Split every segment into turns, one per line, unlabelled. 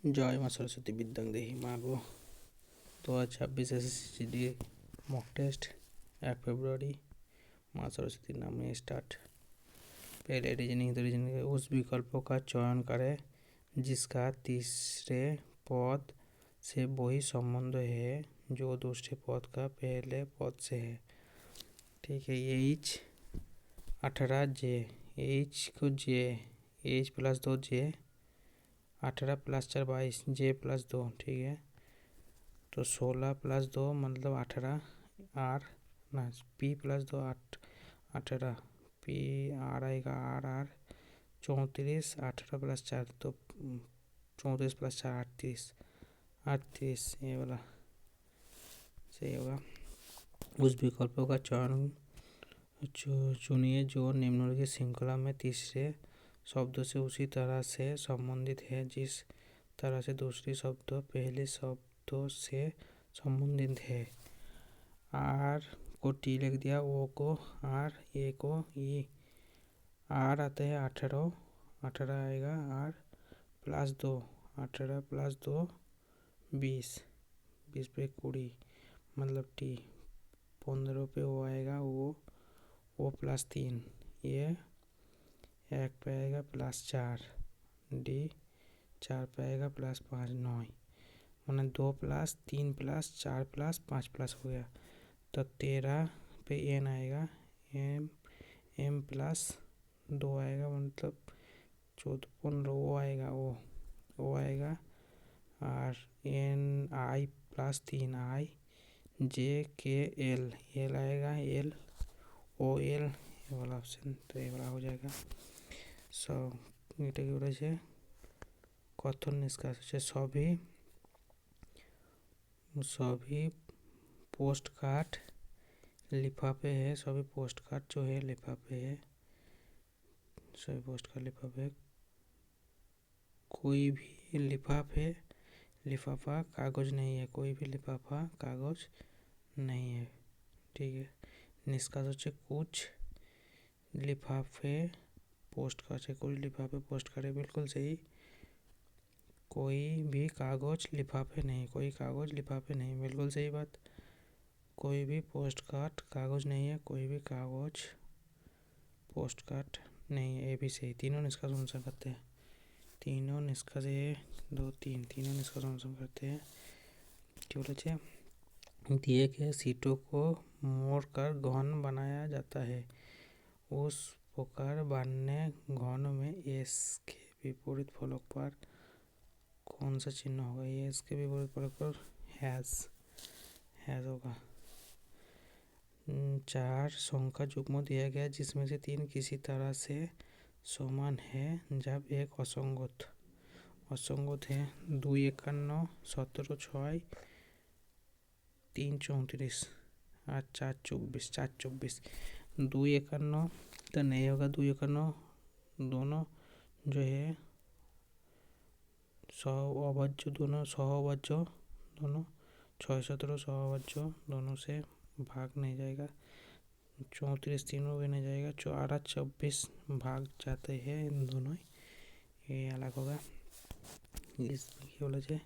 জয় মা সরস্বতী বিদ্যাং দেহি মা গো। 2026 SSCD मॉक टेस्ट 1 फरवरी। माँ सरस्वती नाम में स्टार्ट। पहले रीजनिंग तो रीजनिंग उस विकल्पों का चयन करें जिसका तीसरे पद से वही संबंध है जो दूसरे पद का पहले पद से है। ठीक है। H 18 J, H को J, H + 2 J, 18 + 4 22, J + 2। ठीक है। तो 16 + 2 मतलब 18 R ना, P + 2 18 P R आएगा R 34, 18 + 4 तो 34 + 4 38 ये वाला सही होगा। उस विकल्पों का चयन चुनिए जो निम्नलिखित श्रृंखला में तीसरे शब्दों से उसी तरह से संबंधित है जिस तरह से दूसरी शब्द पहले शब्दों से संबंधित है। आर को टी लिख दिया, ओ को आर, ए को ई। आर आते हैं 18 आएगा आर + 2, 18 + 2 20, 20 पे 20 मतलब टी। 15 पे ओ आएगा ओ + 3, ये 1 पे आएगा +4 डी, 4 पे आएगा +5 9 मैंने 2 + 3 + 4 + 5 हो गया। तो 13 पे एन आएगा, एम + 2 आएगा मतलब 14 15 ओ आएगा ओ आएगा और एन आई + 3 आई, जे के एल आएगा एल ओ एल, ये वाला ऑप्शन तो ये वाला हो जाएगा। এটা কি বলেছে কথন নিষ্কাশ হচ্ছে सभी पोस्ट कार्ड लिफाफे है, सभी पोस्ट कार्ड जो है लिफाफे है, सभी पोस्ट कार्ड लिफाफे। कोई भी लिफाफा कागज नहीं है, कोई भी लिफाफा कागज नहीं है। ठीक है। निष्कास হচ্ছে कुछ लिफाफे पोस्ट कार्ड है, कुछ लिफाफे पोस्ट कार्ड है, बिल्कुल सही। कोई भी कागज लिफाफे नहीं, कोई कागज लिफाफे नहीं, बिल्कुल सही बात। कोई भी पोस्ट कार्ड कागज नहीं है, कोई भी कागज पोस्ट कार्ड नहीं है, ये भी सही। तीनों निष्कास अनुसार करते हैं, तीनों निष्कास 1 2 3 तीनों निष्कास अनुसार करते हैं। क्या बोले दिए गए सीटों को मोड़कर घन बनाया जाता है, उस प्रकार बनने घन में एस के विपरीत फलक पर कौन सा चिन्ह होगा। एस के विपरीत फलक पर हैज होगा। 4 संख्या युग्म दिया गया जिसमें से 3 किसी तरह से समान है जब एक असंगत है। 2 51 17 6 3 34 और 4 24 2 51 तो नहीं होगा, 2 51 दोनों जो है सहअभाज्य, दोनों सहअभाज्य, दोनों 6 17 सहअभाज्य, दोनों से भाग नहीं जाएगा। 34 तीनों भी नहीं जाएगा, 4 24 भाग जाते हैं इन दोनों, ये अलग होगा। इस बोला जाए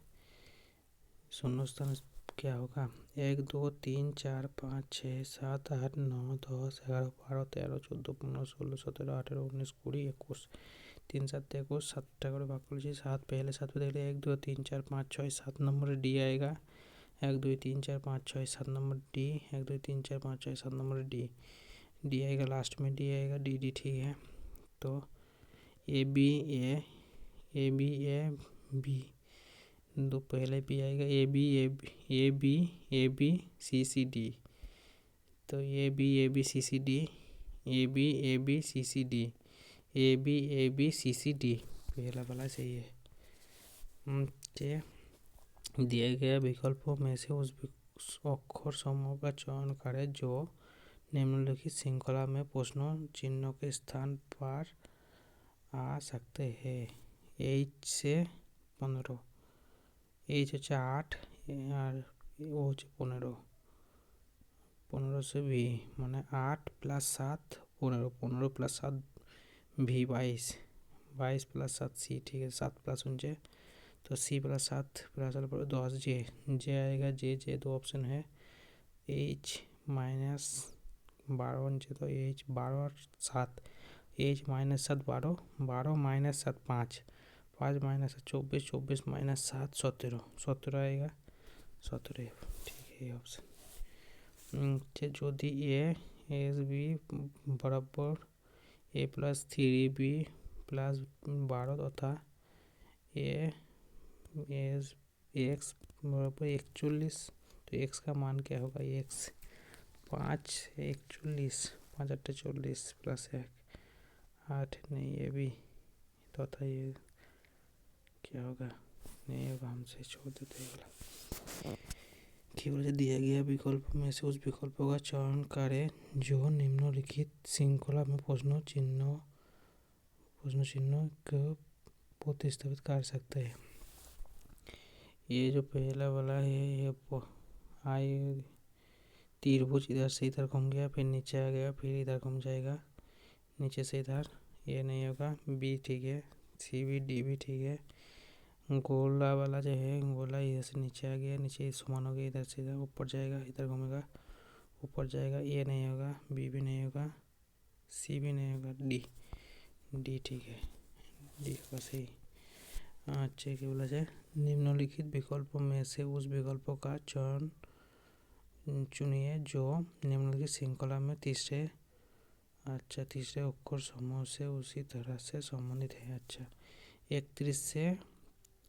शून्य स्थान क्या होगा। 1 2 3 4 5 6 7 8 9 10 11 12 13 14 15 16 17 18 19 20 21 3 7 21 7টা করে ভাগ করেছি। 7 पहले 7 पे देखले 1 2 3 4 5 6 7 नंबर डी आएगा। 1 2 3 4 5 6 7 नंबर डी, 1 2 3 4 5 6 7 नंबर डी आएगा, लास्ट में डी आएगा डी। ठीक है। तो ए बी दो पहले भी आएगा ए बी सी सी डी। तो A B C C D, A B C C D, A B C C D पहला वाला सही है। दिए गए विकल्पों में से उस अक्षर समूह का चयन करें जो निम्नलिखित श्रृंखला में प्रश्नों चिन्हों के स्थान पर आ सकते हैं। H से 15, H হচ্ছে 8 আর ও হচ্ছে 15 से V মানে 8 + 7 15, 15 + 7 V 22 + 7 C। ठीक है। 7 + 9 तो सी प्लस 7 प्लस 10 जे जे आएगा, जे 2 ऑप्शन है। एच माइनस 12 जे तो एच 12 और 7, H minus 7 12, 12 minus 7 5, 5 minus 24, 24 minus 7 17, 17 आएगा 17। ठीक है ये ऑप्शन। যদি এ এস বি বরাবর ए प्लस 3b प्लस 12 तथा ए एस एक्स बराबर 41, तो एक्स का मान क्या होगा, एक्स 5 41, 5 8 40 प्लस 1 8, नहीं ये भी तथा ये क्या होगा, नहीं होगा, हमसे छोड़ देते हैं। केवल दिया गया विकल्प में से उस विकल्प का चयन करें जो निम्नलिखित श्रृंखला में प्रश्न चिन्ह को प्रतिस्थापित कर सकते हैं। ये जो पहला वाला है ये आई त्रिभुज इधर से इधर घूम गया, फिर नीचे आ गया, फिर इधर घूम जाएगा नीचे से इधर, ये नहीं होगा। बी ठीक है, सी बी डी भी ठीक है। गोला वाला जो है, गोला इधर से नीचे आ गया, नीचे समान हो गया, इधर से इधर ऊपर जाएगा, इधर घूमेगा ऊपर जाएगा, ये नहीं होगा, बी भी नहीं होगा, सी भी नहीं होगा, डी ठीक है, डी होगा सही। अच्छा क्या बोला जाए, निम्नलिखित विकल्पों में से उस विकल्पों का चयन चुनिए जो निम्नलिखित श्रृंखला में तीसरे अक्षर समूह से उसी तरह से संबंधित है। अच्छा 31 से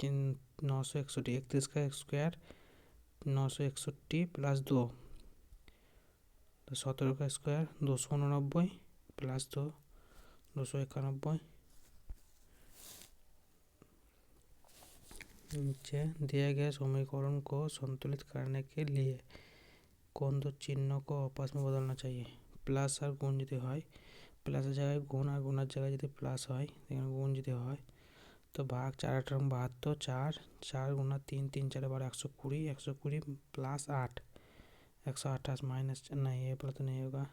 961, 31 का स्क्वायर 961 प्लस 2, तो 17 का स्क्वायर 289 प्लस 2 291। नीचे दिया गया समीकरण को संतुलित करने के लिए कौन दो चिन्हों को आपस में बदलना चाहिए। प्लस और गुण যদি হয়, প্লাসের জায়গায় গুণ আর গুণের জায়গায় যদি প্লাস হয়, এখানে গুণ যদি হয় তো ভাগ 4 8 72, 4 4 গুণা 3 3 4 12 120, 120 प्लस 8 128 माइनस नहीं, ये वाला तो नहीं होगा।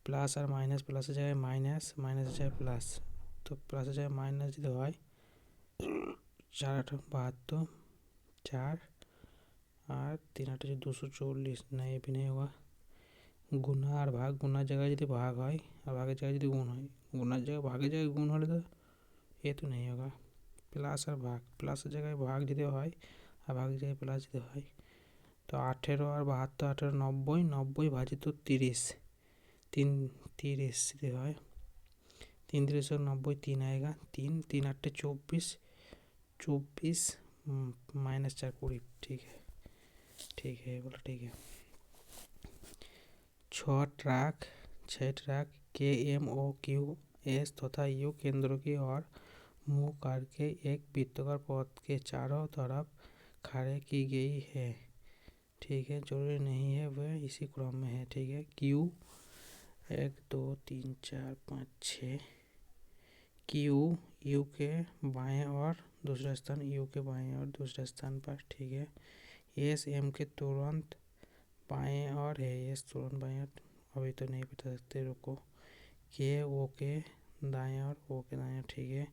प्लस और माइनस, प्लस की जगह माइनस, माइनस की जगह प्लस, तो प्लस की जगह माइनस যদি হয় 4 8 72, 4 और 3 8 240, नहीं ये भी नहीं होगा। गुणा और भाग, गुणार जगह যদি भाग হয় और भागের जगह যদি गुण হয়, गुणार जगह भागের जगह गुण হলে তো ये तो नहीं होगा। प्लस और भाग, प्लस जगह भाग যদি হয় और भागের जगह प्लस যদি হয় तो 18 और 72 18 90, 90 भाजित 30, 30 যদি হয় 3 3 90, 3 आएगा, 3 3 8 24, 24 माइनस 4 20। ठीक है बोला ठीक है। 6 ट्रैक के एम ओ क्यू एस तथा यू केंद्रों की ओर मुँह करके एक वृत्ताकार पथ के चारों तरफ खड़े की गई है। ठीक है, जरूरी नहीं है वह इसी क्रम में है। ठीक है, क्यू 1 2 3 4 5 6, क्यू यू के बाएं और दूसरा स्थान, यू के बाएं और दूसरे स्थान पर। ठीक है, एस एम के तुरंत बाएं और है, एस तुरंत बाएं और अभी तो नहीं बता सकते, रुको। के ओ के दाएं और ओ के दाएं। ठीक है,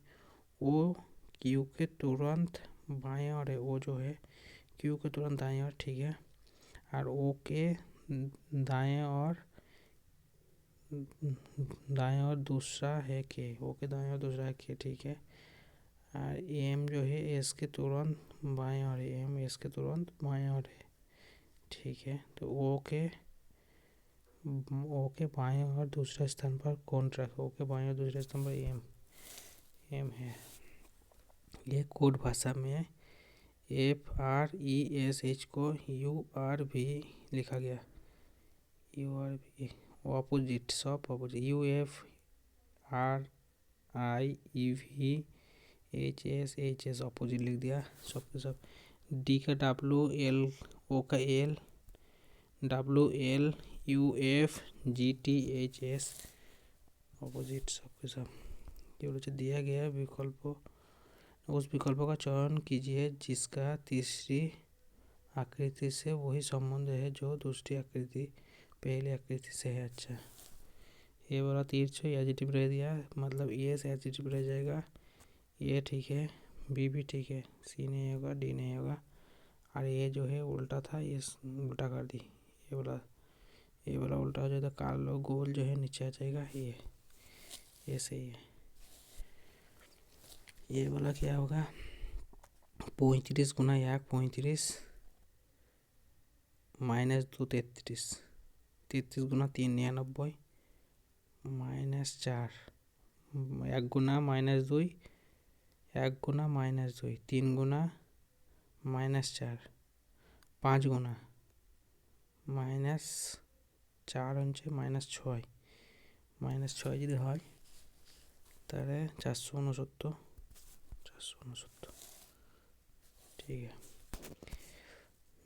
ओ क्यू के तुरंत बाएं और है, ओ जो है क्यू के तुरंत दाएं और। ठीक है, और ओ के दाएं और दूसरा है के, ओ के दाएं और दूसरा है के। ठीक है, और एम जो है एस के तुरंत बाएं और है, एम एस के तुरंत बाएं और है। ठीक है, तो ओ के बाएं और दूसरे स्थान पर कौन रखा, ओ के बाएं और दूसरे स्थान पर एम है। ये कोड भाषा में FRESH को URV लिखा गया, URV ऑपोजिट, सब ऑपोजिट, UFRIEVHSHS ऑपोजिट लिख दिया सब के सब। डी का WL, ओ का L, WLUFGTHS ऑपोजिट सब के सब। केवल दिया गया विकल्पों, उस विकल्प का चयन कीजिए जिसका तीसरी आकृति से वही संबंध है जो दूसरी आकृति पहली आकृति से है। अच्छा, ये वाला तीर एडिटिव रह दिया, मतलब ये से एडिटिव रह जाएगा ये। ठीक है, बी भी ठीक है, सी नहीं होगा, डी नहीं होगा। और ये जो है उल्टा था, ये उल्टा कर दी, ये वाला उल्टा हो जाएगा, काला गोल जो है नीचे आ जाएगा, ये सही है। ये वाला क्या होगा, 35 गुना 1 35 माइनस 2 33, 33 गुना 3 99 माइनस 4, 1 गुना माइनस 2, 1 गुना माइनस 2, 3 गुना माइनस 4, 5 गुना মাইনাস 4 হচ্ছে -6, -6 যদি হয় তাহলে 469, ठीक है।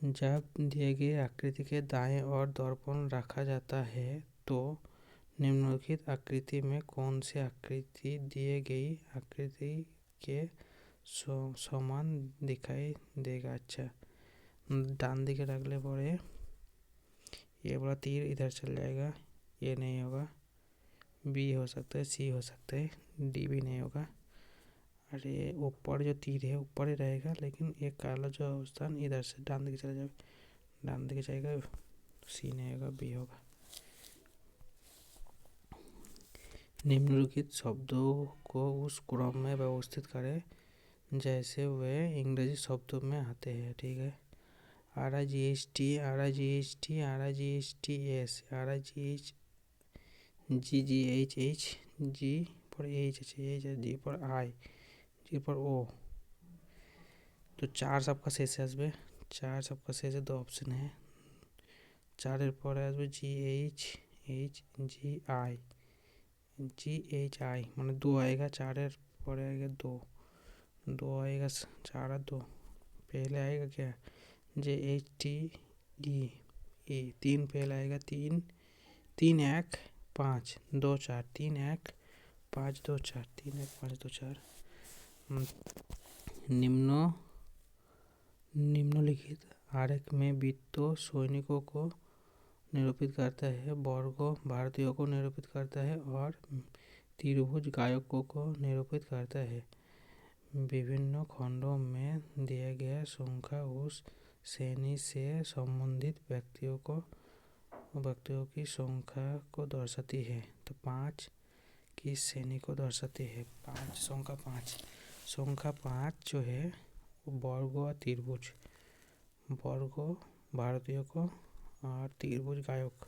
जब दिए गए आकृति के दाएं ओर दर्पण रखा जाता है तो निम्नलिखित आकृति में कौन सी आकृति दिए गई आकृति के समान दिखाई देगा। अच्छा, डान दिखे रखले पड़े ये वाला तीर इधर चल जाएगा, ये नहीं होगा, बी हो सकता है, सी हो सकता है, डी भी नहीं होगा। और ये ऊपर जो तीर है ऊपर ही रहेगा, लेकिन ये काला जो स्थान इधर से डान दिखे चला जाएगा, डान दिखे जाएगा, सी नहीं होगा, बी होगा। निम्नलिखित शब्दों को उस क्रम में व्यवस्थित करें जैसे वे अंग्रेजी शब्दों में आते हैं, ठीक है। RIGHT RIGHT RIGHTS RIGH GGHH G पर H है, G पर I, G पर O, तो 4 सबका शेष আসবে, 4 सबका शेष 2 ऑप्शन है, 4 पर আসবে GHI মানে 2 आएगा, 4 पर आएगा 2 आएगा, 4 और 2, पहले आएगा क्या JHTE, 3 पहले आएगा, 3 3 1 5 2 4, 3 1 5 2 4, 3 1 5 2 4। निम्नलिखित आरेख में वृत्तों सैनिकों को निरूपित करता है, वर्गों भारतीयों को निरूपित करता है और त्रिभुज गायकों को निरूपित करता है। विभिन्न खंडों में दिया गया संख्या उस श्रेणी से संबंधित व्यक्तियों की संख्या को दर्शाती है। तो 5 की श्रेणी को दर्शाती है, संख्या 5 जो है वर्ग और त्रिभुज, वर्ग भारतीयों को और त्रिभुज गायक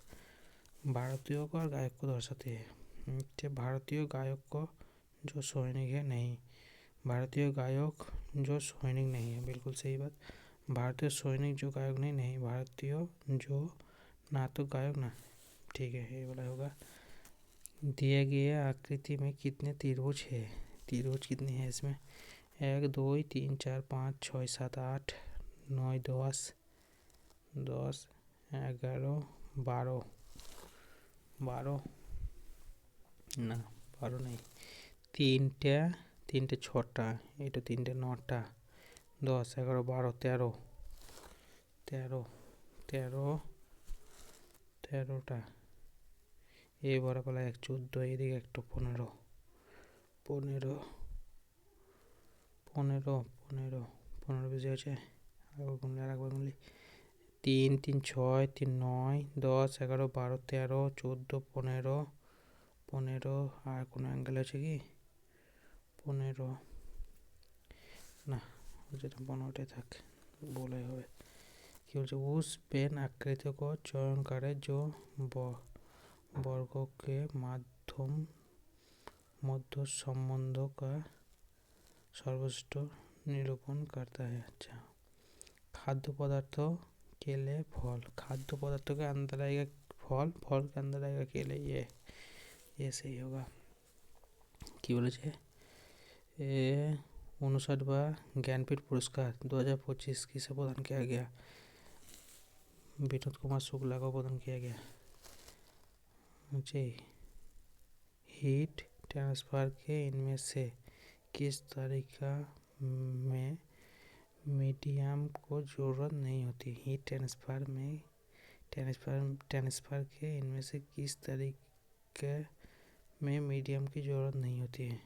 भारतीयों को और गायक को दर्शाती है। भारतीय गायक को जो सैनिक है नहीं, भारतीय गायक जो सैनिक नहीं है, बिल्कुल सही बात। भारतीय सैनिक जो गायक नहीं, भारतीय जो ना तो गायक ना, ठीक है, ये वाला होगा। दिए गए आकृति में कितने त्रिभुज है, त्रिभुज कितने हैं इसमें 1 2 3 4 5 6 7 8 9 10 11 12 না 12 नहीं, 3টে 6টা, এটা 3টে 9টা, 10 11 12 13টা, এই বড়গুলো 14, এদিকে একটা 15 বেশি হয়েছে, আরেকবার গুনলি 3 3 6 3 9 10 11 12 13 14 15 আর কোনো অ্যাঙ্গেল আছে কি 15 না, যেটা 15টাই থাক, বলাই হবে। কি বলছে, उस पेन आकृति को चयन करे जो वर्गों के मध्य संबंधों का सर्वश्रेष्ठ निरूपण करता है। अच्छा, खाद्य पदार्थों केले फल, खाद्य पदार्थों के अंदर आएगा फल, फल के अंदर आएगा केले, ये सही होगा। কি বলেছে 59वां ज्ञानपीठ पुरस्कार 2025 किसे प्रदान किया गया, विनोद कुमार शुक्ला को प्रदान किया गया। हीट ट्रांसफर के इनमें से किस तरीका में मीडियम को ज़रूरत नहीं होती, हीट ट्रांसफर के इनमें से किस तरीके में मीडियम की ज़रूरत नहीं होती है।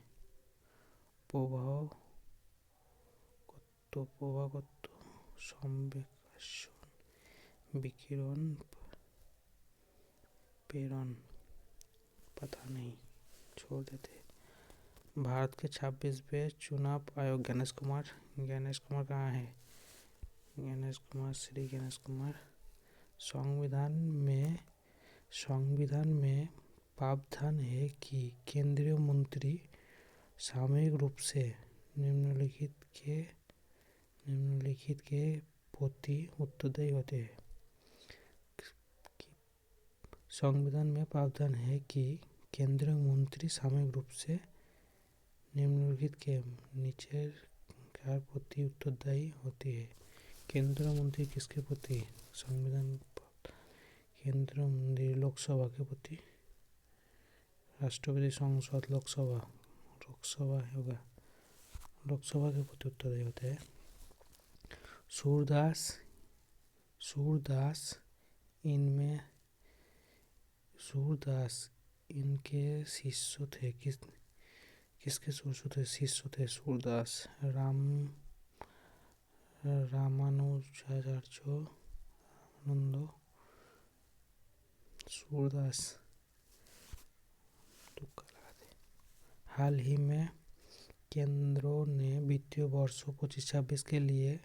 প্রভাগত संवेक्षण विकिरण प्रेरण पता नहीं, छोड़ देते। भारत के 26वें चुनाव आयोग गणेश कुमार कहाँ है? गणेश कुमार, श्री गणेश कुमार। संविधान में प्रावधान है कि केंद्रीय मंत्री सामूहिक रूप से निम्नलिखित के प्रति उत्तरदायी होते हैं। संविधान में प्रावधान है कि केंद्रीय मंत्री सामूहिक रूप से निम्नलिखित के नीचे के प्रति उत्तरदायी होती है। केंद्रीय मंत्री किसके प्रति? संविधान केंद्रीय मंत्री लोकसभा के प्रति, राष्ट्रपति, संसद, लोकसभा होगा, लोकसभा के प्रति उत्तरदायी होते हैं। सूरदास इनके शिष्य थे। किसके शिष्य थे? सूरदास रामानुजाचार्य आनंद सूरदास। हाल ही में केंद्र ने वित्तीय वर्ष 25-26 के लिए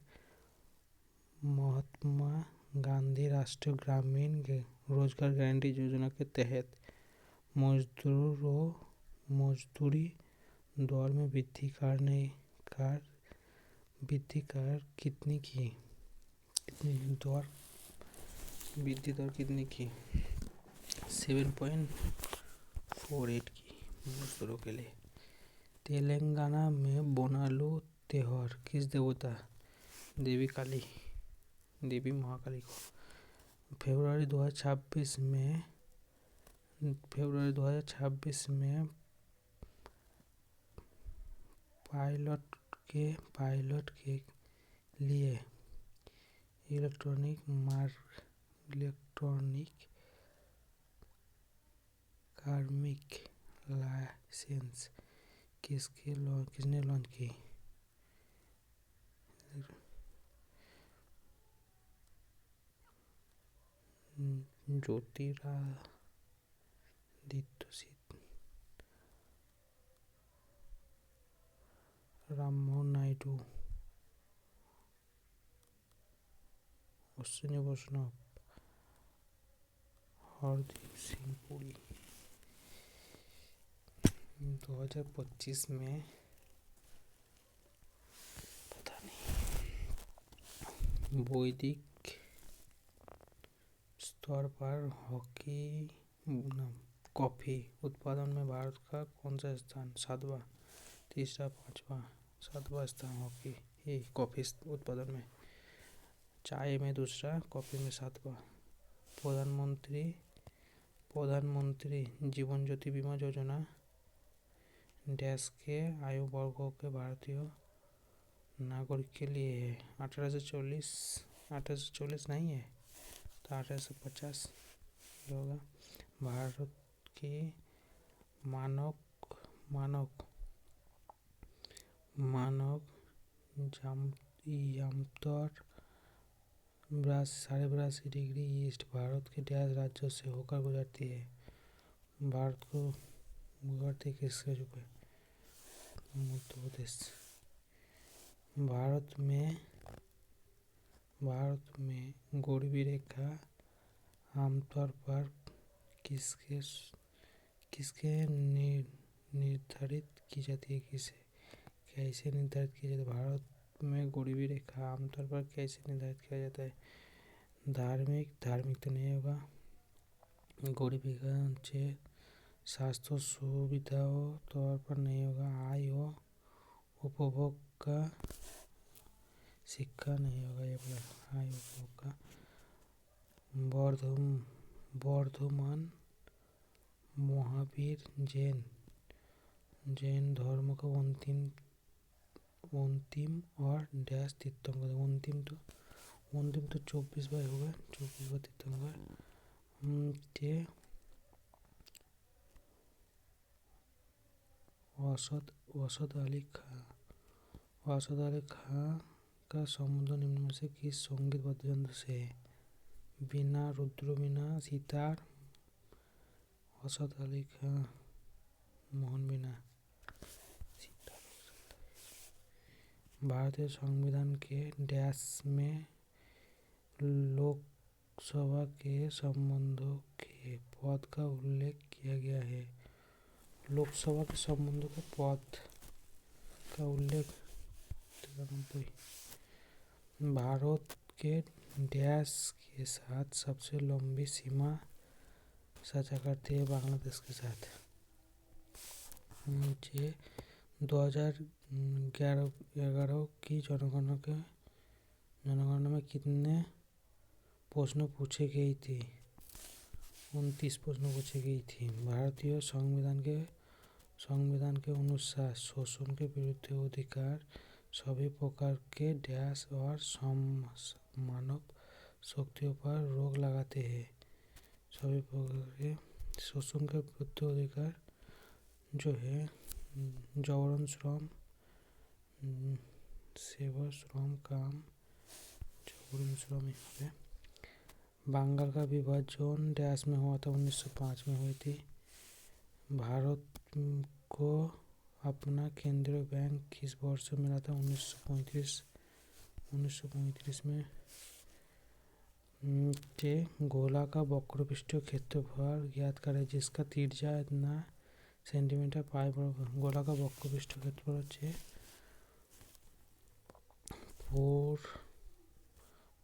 महात्मा गांधी राष्ट्रीय ग्रामीण रोजगार गारंटी योजना के तहत मजदूरी दर में वृद्धि कितनी की? वृद्धि दर कितनी की? 7.48 की मजदूरों के लिए। तेलंगाना में बोनालू त्योहार किस देवता? देवी महाकाली को। फरवरी 2026 में पायलट के लिए इलेक्ट्रॉनिक कार्मिक लाइसेंस किसने लॉन्च की? ज्योतिरादित्य राममोहन नायडू, अश्विनी वैष्णव, हरदीप सिंह पुरी। 2025 में पता नहीं, वैश्विक स्तर पर कॉफी उत्पादन में भारत का कौन सा स्थान? 7वां, तीसरा, 5वां? 7वां स्थान कॉफी उत्पादन में। चाय में दूसरा, कॉफी में 7वां। प्रधानमंत्री जीवन ज्योति बीमा योजना देश के आयु वर्गों के भारतीय नागरिक के लिए है। 1840 नहीं है तो 1850 होगा। भारत की मानक आमतौर 82.5 डिग्री ईस्ट भारत के डैश राज्यों से होकर गुजरती है। भारत को गुजरती किसके रूप में? मध्य प्रदेश। भारत में गरीबी रेखा आमतौर पर किसके निर्धारित की जाती है? कैसे निर्धारित की जाती है? भारत में गरीबी रेखा आमतौर पर कैसे निर्धारित किया जाता है? धार्मिक तो नहीं होगा। गरीबी का स्वास्थ्य सुविधाओं तौर पर नहीं होगा। आय और उपभोग का शिक्षा नहीं होगा। ये आय उपभोग का। वर्धमान महावीर जैन धर्म का अंतिम और डैश तीर्थंकर। अंतिम तो 24वां होगा, 24वां तीर्थंकर। वासद अली खां का समुद्र निम्न में से किस संगीत वाद्ययंत्र से है? वीणा, रुद्र वीणा, सितार, औसत अली खां, मोहन वीणा। भारतीय संविधान के डैश में लोकसभा के संबंधों के पद का उल्लेख किया गया है? लोकसभा के संबंधों के पद का उल्लेख 93। भारत के डैश के साथ सबसे लंबी सीमा साझा करती है? बांग्लादेश के साथ। नीचे 2011 की जनगणना में कितने प्रश्न पूछे गई थी? 29 प्रश्न पूछे गई थी। भारतीय संविधान के अनुसार शोषण के विरुद्ध अधिकार सभी प्रकार के डैश और मानव शक्तियों पर रोक लगाते हैं। सभी प्रकार के शोषण के विरुद्ध अधिकार जो है जबरन श्रम, सेवा श्रम, काम जबरन श्रम है। बंगाल का विभाजन डैश में हुआ था? 1905 में हुई थी। भारत को अपना केंद्रीय बैंक किस वर्ष में मिला था? 1935 में। गोला का वक्रपृष्ठीय क्षेत्रफल ज्ञात करें जिसका त्रिज्या इतना सेंटीमीटर पाई बराबर। गोला का वक्रपृष्ठीय क्षेत्रफल হচ্ছে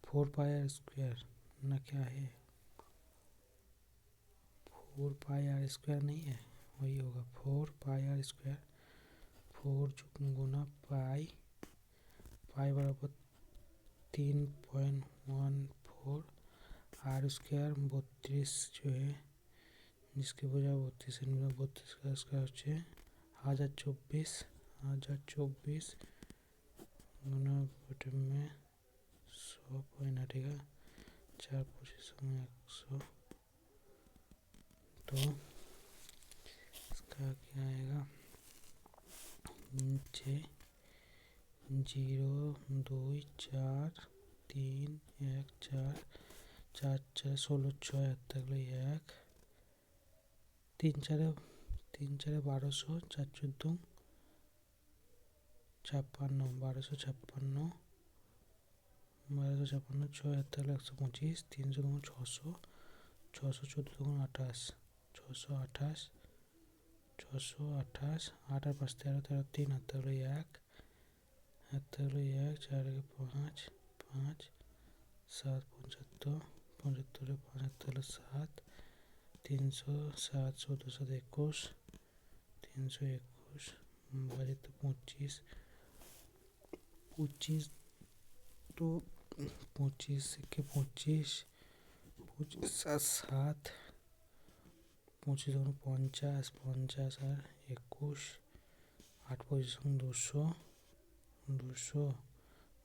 4 पाई आर स्क्वायर ना क्या है? 4 पाई आर स्क्वायर नहीं है, वही होगा 4 पाई आर स्क्वायर। 4 गुना पाई बराबर 3.14 आर स्क्वायर 32 जो है जिसकी भुजा 32 सेंटीमीटर 32 का स्क्वायर হচ্ছে 1024 गुना बटे में 100 पॉइंट हटेगा 4 25 में 100। तो इसका क्या आएगा? नीचे 0 2 4 3 1 4 4 4 16 6 तक 1 3 4 1200 4 14 56 1256 6 तक 125 300 600 614 28 628 628 8 और 5 13 13 3 तक 1 4 5 5 7 75 75 5 तक 7 300 7 14 21 321 बजे तो 25 25 तो 25 के 25 7 7 25 50 50 और 21 8 पोजिशन 200 200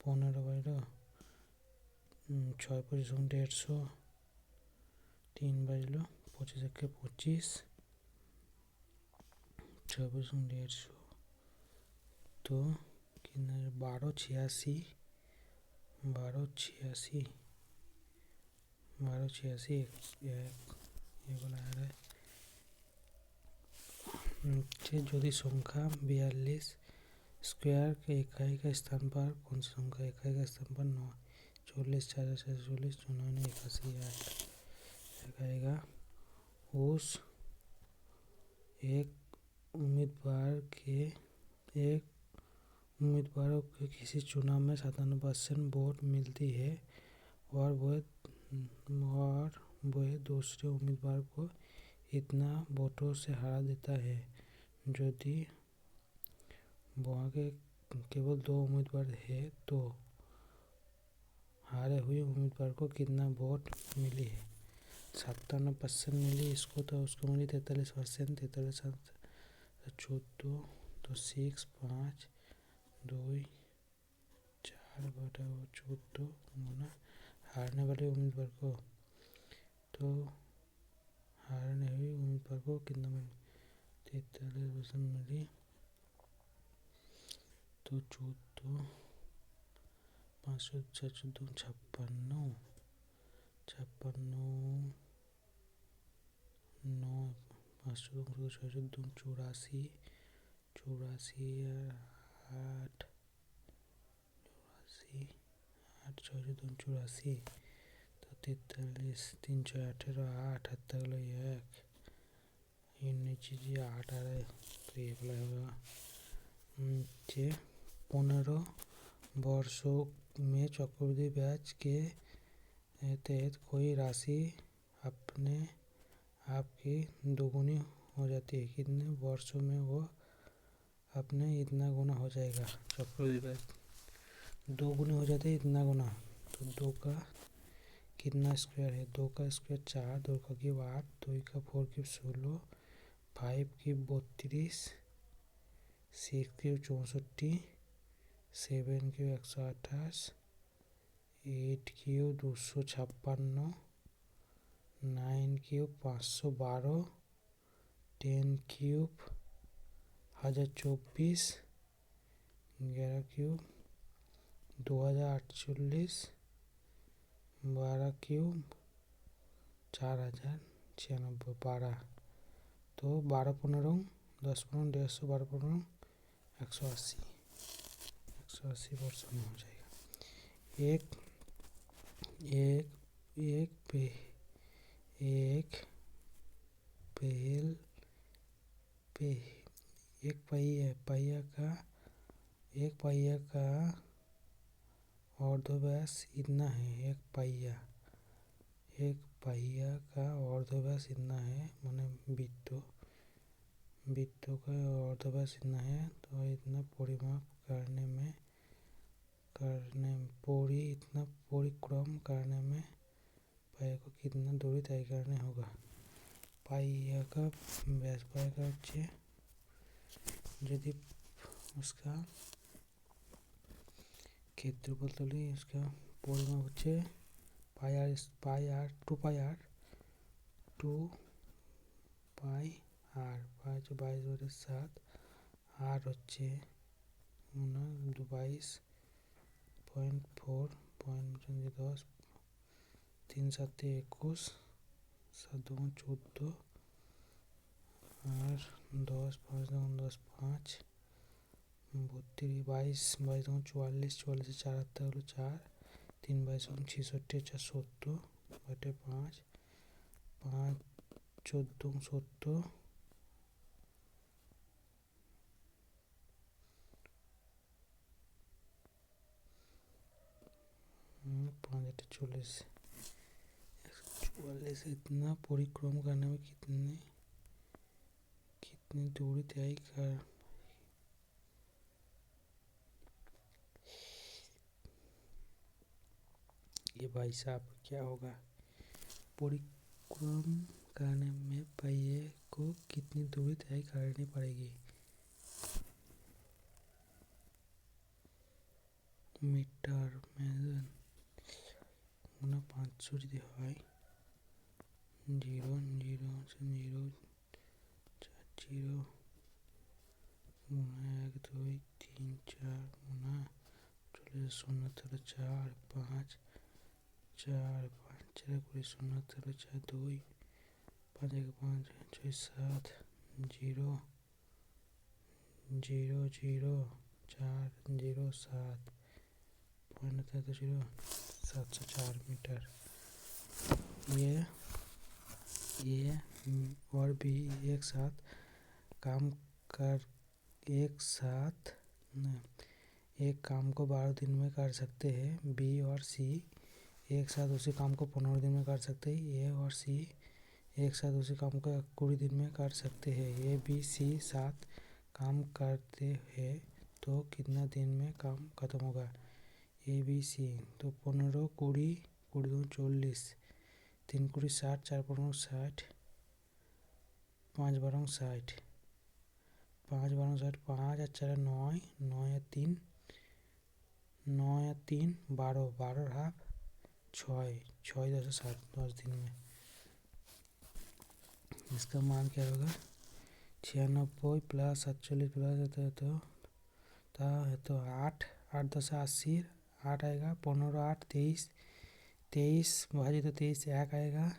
15 बाइरो 6 पोजिशन 150 3 बाजलो 25 के 25 6 पोजिशन 150 तो 1286 ये बोला है। যদি সংখ্যা 42 स्क्वायर के इकाई का स्थान पर कौन सी संख्या इकाई का स्थान पर 9 40 40 40 99 81 8 आएगा। उस एक उम्मीदवार को किसी चुनाव में 97% वोट मिलती है और वह दूसरे उम्मीदवार को इतना वोटों से हरा देता है। यदि वहाँ के केवल 2 उम्मीदवार है तो हारे हुए उम्मीदवार को कितना वोट मिली है? 97% मिली इसको तो उसको मिली 43%। 43 14 तो 6 5 2 4 बटा 14 गुना हारने वाले उम्मीदवार को तो हारने हुई उम्मीदवार को कितना मिली? 43% मिली तो 14 500 4 56 56 9 500 6 84 84 8 8 6 84 तो 43 318 8 हत्ता गलो 1 ये नीचे जी 8 आ रहा है तो ये वाला होगा। 15 वर्षों में चक्रवृद्धि ब्याज के तहत कोई राशि अपने आप की दोगुनी हो जाती है, कितने वर्षों में वो अपने इतना गुना हो जाएगा। चक्रवृद्धि ब्याज 2 गुनी हो जाते हैं इतना गुना, तो 2 का कितना स्क्वायर है, 2 का स्क्वायर 4, 2 का क्यूब 8, 2 का 4 cube 16, 5 cube 32, 6 cube 64, 7 cube 128, 8 cube 256, 9 cube 512, 10 cube 1024, 11 cube 2048, 12 cube 4096, 12 तो 12 15 10 15 150, 12 15 180 वर्षों में हो जाएगा। एक एक एक पे एक पहल पे एक पहिया का अर्धव्यास इतना है। एक पहिया का अर्धव्यास इतना है, माने वृत्तों का अर्धव्यास इतना है, तो इतना परिमाप परिक्रम करने में पहिया को कितना दूरी तय करने होगा। पहिया का व्यास पहिया का হচ্ছে यदि उसका क्षेत्रफल तले इसका परिमाप হচ্ছে पाई आर 2 पाई आर 22/7 আর হচ্ছে 22.4 3 7 21 7 14 আর 10 5 10 5 32 22 44 44 4 हाथ हलो 4 3 22 66 4 70 बटे 5 5 14 70 5 40 44 इतना परिक्रम करने में कितनी दूरी तय कर ये भाई साहब क्या होगा। परिक्रम करने में पहिए को कितनी दूरी तय करनी पड़ेगी। मीटर में 500 যদি হয় 0 0 0 0 1 2 3 4 40 0 4 5 4 5 4 20 0 4 2 5 1 5 6 7 0 0 0 4 0 7 704 मीटर। ये और भी एक साथ एक काम को 12 दिन में कर सकते हैं। बी और सी एक साथ उसी काम को 15 दिन में कर सकते हैं। ए और सी एक साथ उसी काम को 20 दिन में कर सकते हैं। ए बी सी साथ काम करते हैं तो कितना दिन में काम खत्म होगा। ए बी सी तो 15 20 20 40 3 20 60 4 15 60 5 12 60 5 12 60 5 আর 4 9 9 আর 3 9 আর 3 12 12 हाफ 6 6 10 7 10 दिन में। इसका मान क्या होगा 96 प्लस 47 प्लस तो 8 8 10 80 8 आएगा, 15 8 23, 23 भाजित 23 1 आएगा,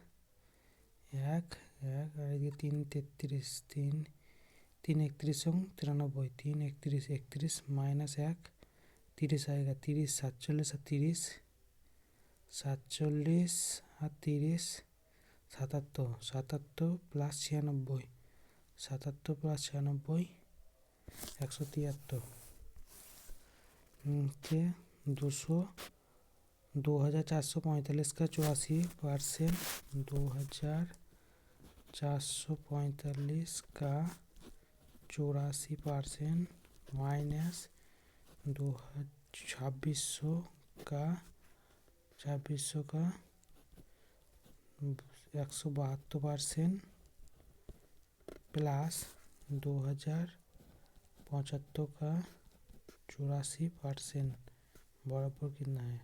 1 1 और ये 3 33, 3 3 31 93, 3 31 31 माइनस 1 30 आएगा, 30 47 30, 47 और 30 77, 77 प्लस 96, 77 प्लस 96 173 के 200 2445 का 84%, 2445 का 84% माइनस 2600 का 172% प्लस 2075 का 84% बराबर कितना है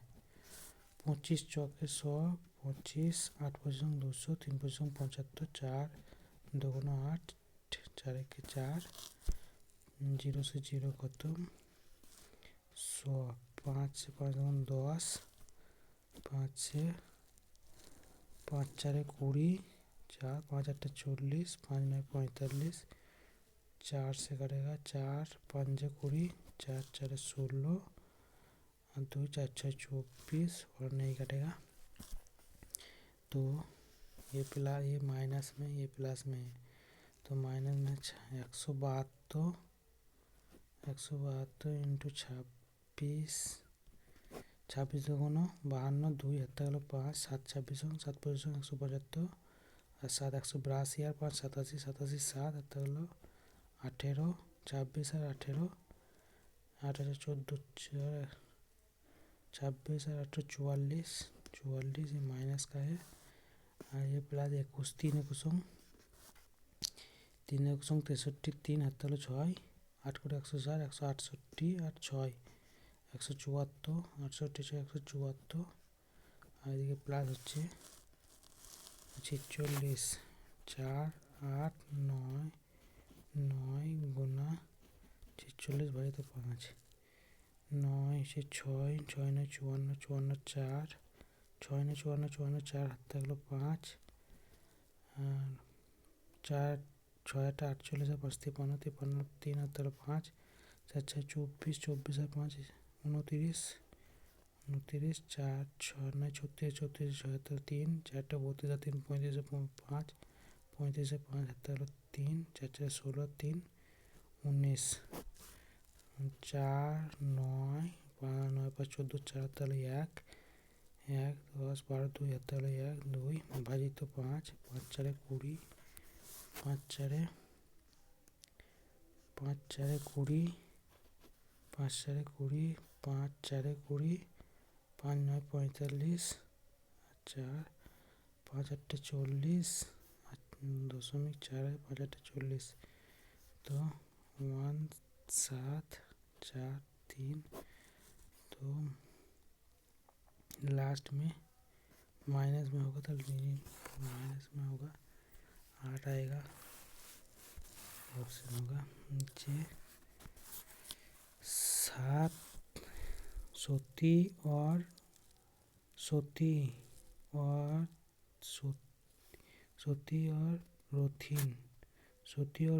25 चौके 100, 25 8 पचीस 200, 3 पचीस 75, 4 2 8, 4 1 4, 0 से 0 खत्म 100, 5 से 5 10, 5 से 5 4 20, 4 5 8 40, 5 9 45, 4 से करेगा 4 5 20, 4 4 16 और 2 4 6 24 और नहीं कटेगा तो ये माइनस में ये प्लस में है तो माइनस में 172 इंटू 26 26 2 52 2 हत्ता गलो 5 7 26 7 25 175 और 7 182 और 5 87 87 7 हत्ता गलो 18 26 और 18 18 14 26 और 18 44 44 ये माइनस का है और ये प्लस 21 3 1 63 3 हत्ता गलो 6 8 को 160 168 और 6 174 68 174 আর এদিকে প্লাস হচ্ছে 46 4 8 9 9 গুণা 46 ভাজিত 5 9 से 6 6 9 54 54 4 6 9 54 54 4 হাত থাকলো 5 আর 4 6 8 48 5 53 53 3 হাত থাকলো 5 4 6 24 24 আর 5 29 29 4 6 9 36 36 76 3 4 32 3 35 5 35 5 7 3 4 4 16 3 19 4 9 9 5 14 4 তাহলে 1 1 10 12 2 তাহলে 1 2 ভাজিত 5 5 4 20 5 4 5 4 20 5 4 20 5 4 20 5 9 45 4 5 8 40 .4 5 8 40 तो 1 7 4 3 तो लास्ट में माइनस में होगा तो माइनस में होगा 8 आएगा ऑप्शन होगा नीचे 7 सोती और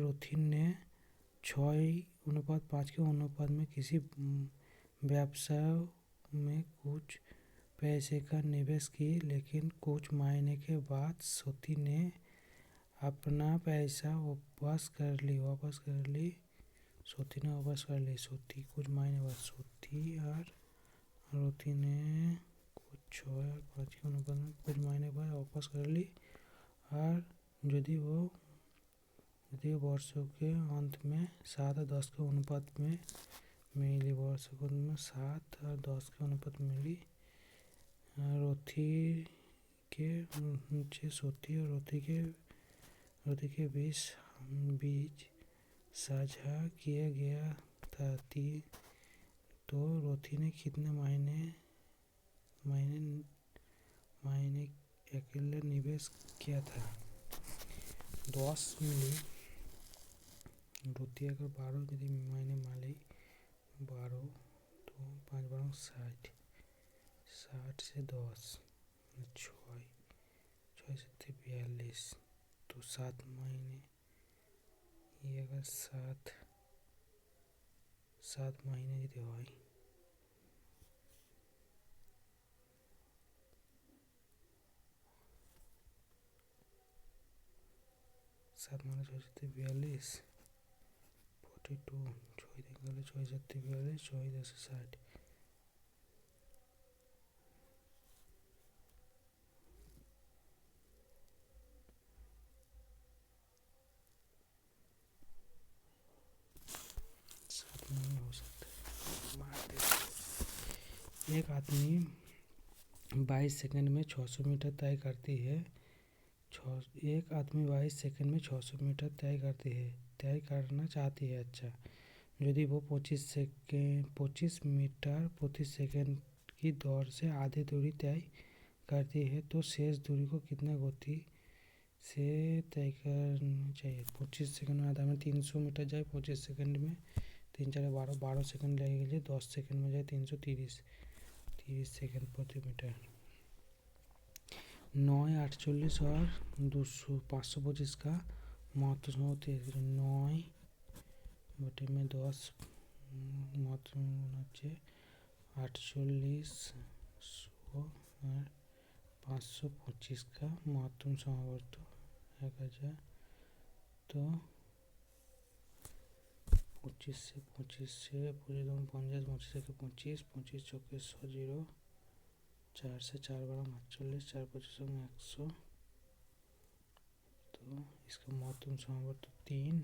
रोथिन ने 6:5 के अनुपात में किसी व्यवसाय में कुछ पैसे का निवेश की लेकिन कुछ महीने के बाद सोती ने अपना पैसा वापस कर ली सोती कुछ महीने बाद सोती और रोथी ने कुछ 6:5 के अनुपात में कुछ महीने बाद वापस कर ली और यदि वो वर्षों के अंत में 7 और 10 के अनुपात में मिली वर्षों के अंत में 7 और 10 के अनुपात में मिली रोथी के नीचे सोती और रोथी के बीच साझा किया गया था तो रोथी ने कितने महीने अकेले निवेश किया था 10 मिली रोथी अगर 12 यदि महीने माली 12 तो 5 12 60 60 से 10 छः, 6 से 42, तो 7 महीने, ये अगर 7 महीने যদি হয়, 7 মানে 6 7 42, 42, 6 থেকে গেলে 6 7 42, 6 10 60, 7 महीने हो सकता है। एक आदमी 22 सेकंड में 600 मीटर तय करती है। एक आदमी 22 सेकंड में 600 मीटर तय करना चाहती है। अच्छा, यदि वो 25 मीटर प्रति सेकंड की दौड़ से आधी दूरी तय करती है तो शेष दूरी को कितना गति से तय करनी चाहिए। 25 सेकंड में आधा में 300 मीटर जाए, 25 सेकंड में 3 4 12, 12 सेकंड लगेगी, 10 सेकंड में जाए 330 सेकंड प्रति मीटर। 9 48 और 200 525 का महत्व 9 बटे में 10 महत्व হচ্ছে 48 100 और 525 का महत्तम समावर्त 1000, तो 25 से 25 से 50, 25 से 25, 25 चौके 100 0, 4 से 4 12 48, 4 25 में 100, तो इसका महत्तम समावर्त 3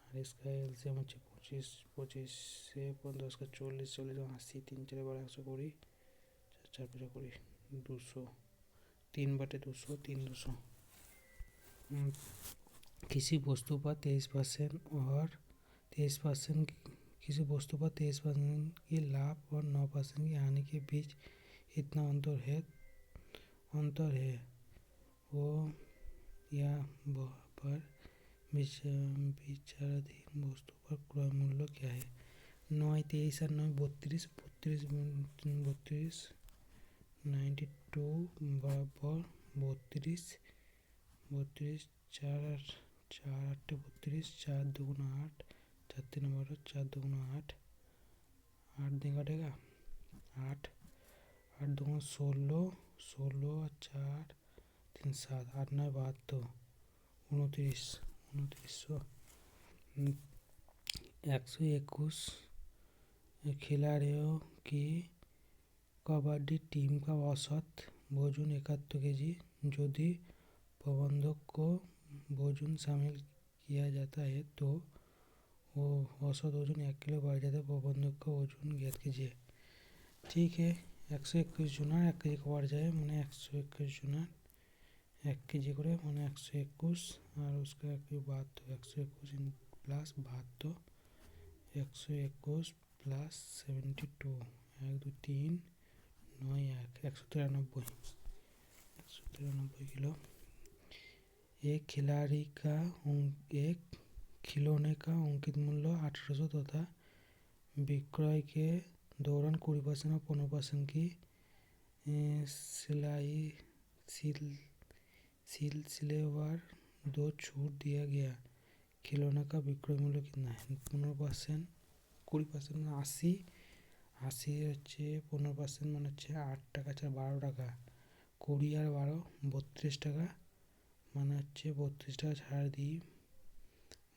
और इसका एलसीएम হচ্ছে 25, 25 से 10 का 40, 40 में 80, 3 4 12 120, 4 4 20, 200, 3 बटे 200, 3 200। किसी वस्तु पर 23% और 23% किसी वस्तु पर 23% की लाभ और 9% की हानि के बीच इतना अंतर है वो या पर विचाराधीन वस्तु पर क्रय मूल्य क्या है। 9 23 और 9 32, 32 92 बराबर 32, 32 4 8 32, 4 2 8, 4 3 12, 4 2 8, 8 दिन कटेगा 8, 8 2 16, 16 और 4 3 7, 8 9 72, 29, 2900। 121 खिलाड़ियों की कबड्डी टीम का औसत वजन 71 केजी। यदि प्रबंधक को वजन शामिल किया जाता है तो वो औसत वजन 1 किलो बढ़ जाता है। प्रबंधक का वजन ज्ञात कीजिए। ठीक है, 121 জনের 1 কেজি बढ़ जाए मैंने 121 জনের 1 কেজি করে मैंने 121 और उसका 121 प्लस 72, 121 प्लस 72, 1 2 3 9 1, 193 किलो। एक खिलौने का अंकित मूल्य 1800 तथा विक्रय के दौरान 20% और 15% की सिलसिलेवार दो छूट दिया गया। खिलौने का विक्रय मूल्य कितना है। 15%, 20% মানে 80 হচ্ছে 15% মানে হচ্ছে 8 টাকা 12 টাকা, 20 আর 12 32 টাকা মানে হচ্ছে 32 টাকা ছাড় দিই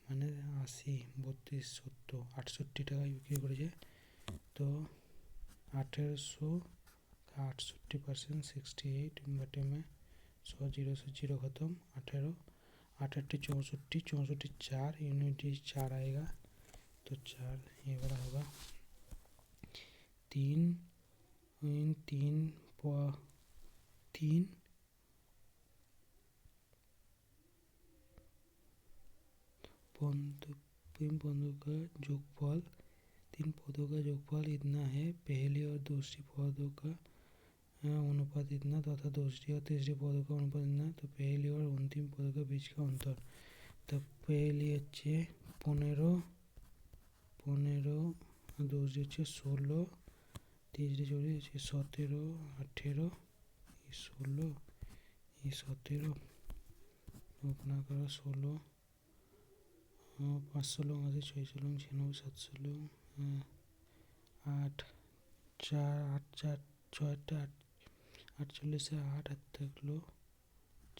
মানে 80, 32 70 68 টাকায় বিক্রি করেছে। তো 1800 का 68%, 68 बटे में 100 0 से 0 ख़त्म, 18 68 64 64 4 यूनिट 4 आएगा, तो 4 ये बड़ा होगा 3 पदों का जोगफल, 3 पदों का जोगफल इतना है। पहली और दूसरी पदों का अनुपात इतना तथा दूसरी और तीसरी पदों का अनुपात इतना, तो पहली और अंतिम पदों के बीच का अंतर। तो पहली হচ্ছে 15, दूसरी হচ্ছে 16, 30 चौबीस 17 18 16 17 अपना करो 16 500 लोग 80 600 लोग 96 700 लोग 8 4 8 4 6 8 48 से 8 तक लो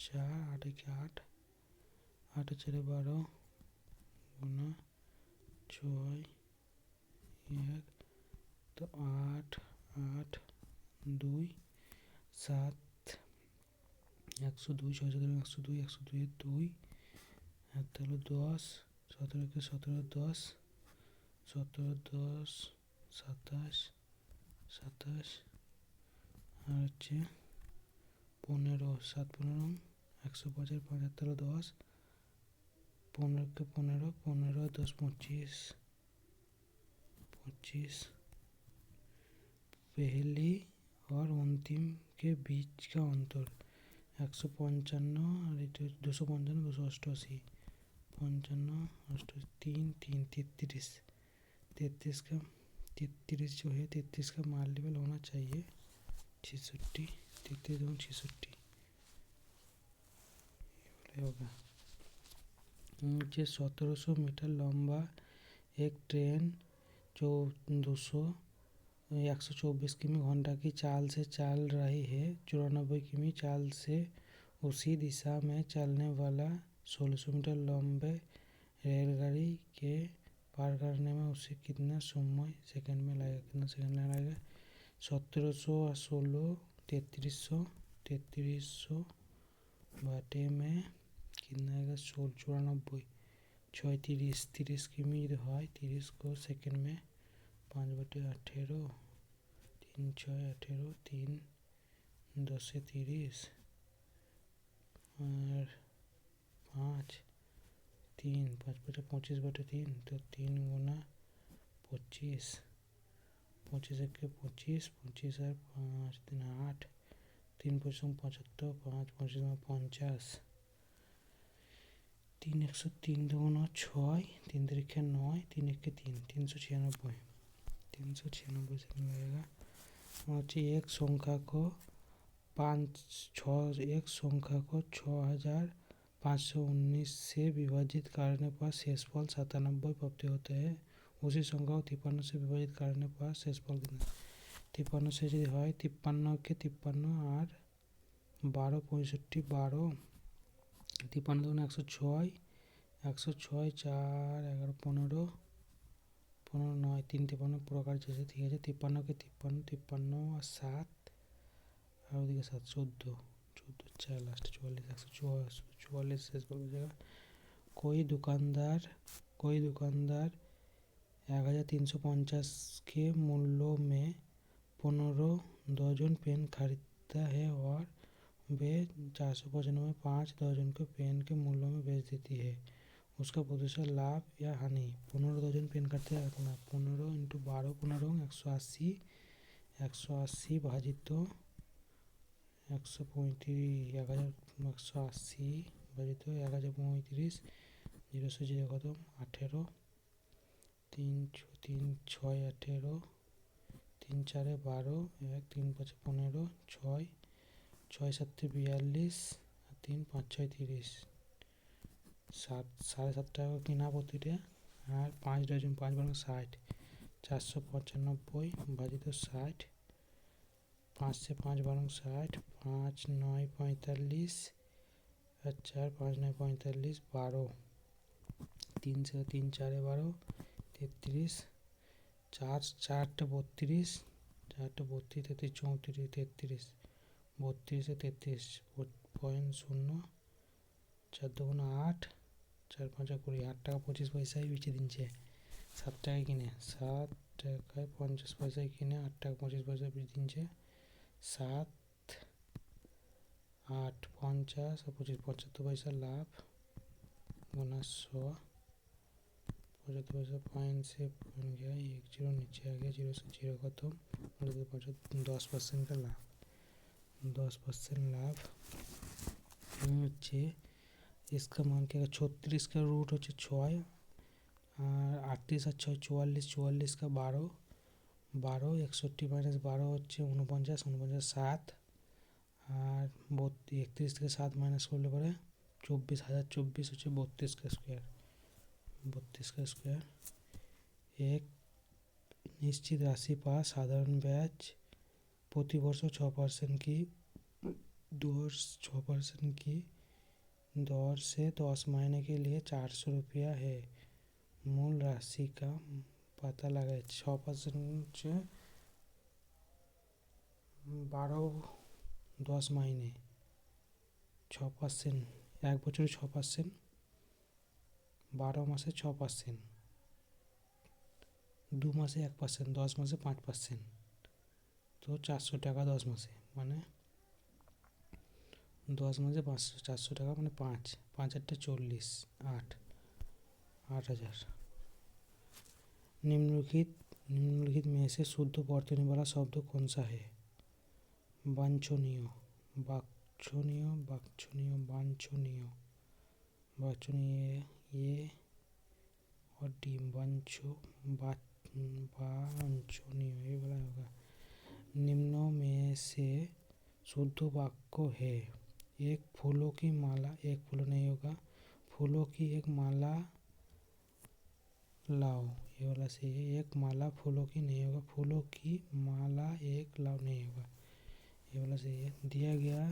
4 8 के 8 8 4 12 गुना 6 1 तो 8 8 2 7 102 6 102 102 2 তাহলে 10 17 के 17 10 17 10 27 27 আর হচ্ছে 15 7 15 150 75 10 15 के 15 15 10 25 25 पहली और अंतिम के बीच का अंतर 155 और 255 288 55 3 3 33 33 का 33 जो है 33 का मल्टीपल होना चाहिए 66 33 दूनी 66 होगा। मुझे 1700 मीटर लंबा एक ट्रेन जो 124 किमी घंटा की चाल से चल रही है 94 किमी चाल से उसी दिशा में चलने वाला 1600 मीटर लंबे रेलगाड़ी के पार करने में उसे कितना समय सेकंड में लगेगा 1700 और 16 3300 बाटे में कितना आएगा 16 94 30 किमी है 30 को सेकंड में 5/18 3 6 18 3 10 से 30 और 5 3 5 25/3 तो 3 गुना 25 25 एक 25 25 और 5 3 8 3 25 75 5 25 50 3 103 2 6 3 3 9 3 1 3 396 396 सेकंड लगेगा। और एक संख्या को 6519 से विभाजित करने पर शेषफल 97 प्राप्त होते हैं। उसी संख्या को 53 से विभाजित करने पर शेषफल कितना 53 से जो है 53 के 53 और 12 65 12 53 दूनी 106 106 4 11 15 15 9 3 53 प्रकार जैसे ठीक है 53 के 53 53 और 7 और उधर 7 14 4 लास्ट 44 144 शेषफल हो जाएगा। कोई दुकानदार 1350 के मूल्यों में 15 दर्जन पेन खरीदता है और वे 495 5 दर्जन को पेन के मूल्यों में बेच देती है। उसका प्रतिशत लाभ या हानि 15 दर्जन पेन करते हैं 15 इंटू 12 15 180 180 भाजित 135 180 भाजित 1035 0 से 0 खत्म 18 3 3 6 18 3 4 12 1 3 5 15 6 6 7 42 3 5 6 30 7.5 টাকা কিনা প্রতিটা আর 5 ডজন 5 বারং 60 495 ভাজিত 60 5 से 5 बारह 60 5 9 45 और 4 5 9 45 12 3 से 3 4 12 33 4 4 32 4 32 33 34 33 32 से 33 0.0 4 2 8 4 5 20 8 টাকা 25 পয়সায় বেচে দিচ্ছে 7 টাকায় কিনে 7 টাকায় 50 পয়সায় কিনে 8 টাকা 25 পয়সায় বেচে দিচ্ছে 7 8 50 और 25 75 पैसा लाभ गुना 100 75 पैसा पॉइंट से बन गया 1 0 नीचे आ गया 0 से 0 खत्म और 10% का लाभ 10% लाभ হচ্ছে इसका मान क्या 36 का रूट हो 6 और 38 और 6 44 44 का 12 12 61 মাইনাস 12 হচ্ছে 49, 49 7 আর 31 থেকে 7 মাইনাস করলে পরে 24,000, 24 হচ্ছে 32 স্কোয়ার, 32 স্কোয়ার। এক নিশ্চিত রাশি পাস সাধারণ ব্যাচ প্রতি वर्ष 6% की 6% की दर से 10 महीने के लिए 400 रुपया है। मूल राशि का पता लगाए। 6% से 12 10 महीने 6%, एक বছরে 6%, 12 মাসে 6%, 2 মাসে 1%, 10 মাসে 5%, তো 400 টাকা 10 মাসে, মানে 10 মাসে 400 টাকা, মানে 5 5 8 40, 8,000। निम्नलिखित में से शुद्ध वर्तनी वाला शब्द कौन सा है? वांछनीय, वाक्षणीय, वाक्षणीय, वांछनीय, वांछनीय ये और डी वांछनीय ये वाला होगा। निम्नों में से शुद्ध वाक्य है। एक फूलों की माला, एक फूलों नहीं होगा, फूलों की एक माला लाओ, ये वाला सही है। एक माला फूलों की नहीं होगा, फूलों की माला एक लाओ नहीं होगा, ये वाला सही है। दिया गया